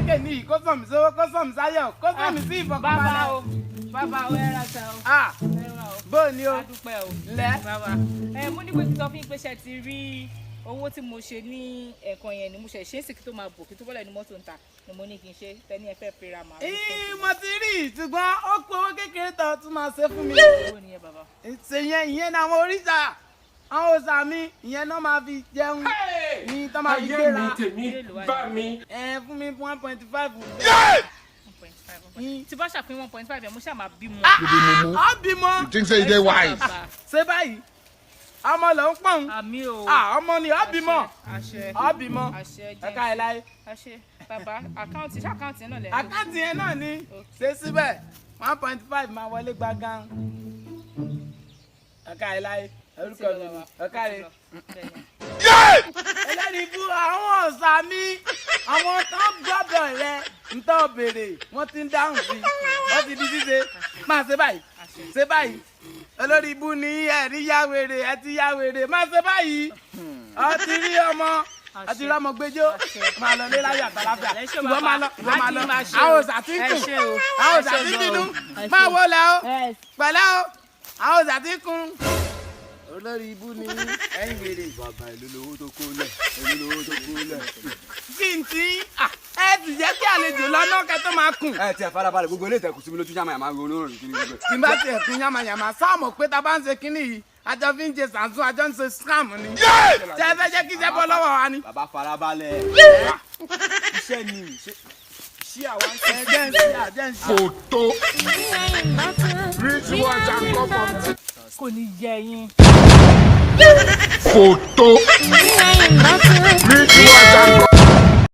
sókè ní kó sàn mí sówó kó sàn mí sáyọ̀ kó sàn mí sí ìfọ̀kànbalẹ̀. Bàbá o ẹ ra ta o. Bó ni o. Adúpẹ́ o. Lẹ́. Bàbá. Mo ní pé kí n sọ fún yín pé ṣe ti rí owó tí mo ṣe ní ẹ̀kan yẹn ni mo ṣe ṣe é sì kí tó máa bò kí tó bọ́lẹ̀ ní mọ́tò ń ta ni mo ní kí n ṣe tẹ́ni ẹ fẹ́ pera màá. Mo ti rí ṣùgbọ́n ó pé owó kékeré tó tún máa ṣe fún mi. Owó nìyẹn bàbá. Ìyẹn ní àwọn oríṣà àwọn òòṣà mi ìyẹn náà máa fi jẹun ní tó máa fi gbéra. Ayé mi tèmi bá mi. Fún mi 1.5. Tí bá ṣàfihàn 1.5 yẹn mo ṣáà máa bímọ. Ó bímọ. You think say you dey wise? Ṣé báyìí ọmọ ló ń pọ̀n. Àmì o. Ọmọ ni ó bímọ. Àṣẹ. Ó bímọ. Àṣẹ jẹ́. Ẹ̀ka ẹ̀ láyé. Àṣẹ. Bàbá àkáǹtì yẹn náà lẹ́nu. Àkáǹtì yẹn náà ni ṣe síbẹ̀ 1.5 máa wọlé gbàgán. Ẹ̀ka ẹ̀ láyé. Orúkọ mi ni ẹ̀ka rẹ̀. Ẹlẹ́rìí ibú àwọn ọ̀sà mi àwọn tán gbọ́dọ̀ rẹ ń tọ́ béèrè wọ́n ti ń dáhùn sí wọ́n ti di ṣíṣe máa ṣe báyìí ṣe báyìí olórí ibú ni ẹ̀rí yáwèrè ẹ ti yáwèrè máa ṣe báyìí ọ ti rí ọmọ ọ ti rí ọmọ gbẹjọ máa lọ lé láyé àtàláfíà ìwọ máa lọ àwọn òòṣà tí ń kùn àwọn òòṣà tí ń bínú máa wọlé o pẹ̀lẹ́ o àwọn òòṣà tí ń kùn olórí ibú ni ẹ̀yin wèrè. Bàbá ìlú lówó tó kó lẹ̀ ìlú lówó tó kó lẹ̀. Kí n tí ẹ ti jẹ́ kí àlejò lọ́nà kẹ́ tó máa kùn. Ẹ ti ẹ̀ farabalẹ̀ gbogbo ilé ìtẹ̀kùn síbi lójú yàmàyàmá ronú rìn kiri gbogbo. Tí n bá tiẹ̀ fi yàmàyàmà sáàmù pé ta bá ń ṣe kínní yìí àjọ fi ń ṣe sàǹsùn àjọ ń ṣe scam ni. Ṣé ẹ fẹ́ jẹ́ kí iṣẹ́ bọ́ lọ́wọ́ wa ni? Bàbá farabalẹ̀. Iṣẹ́ ni ṣí àwọn ẹ̀jẹ̀ ń ṣe àjẹ́ ń ṣe. Photo. Reach watch and come up. Kò ní yẹ yín. Photo. Reach watch and come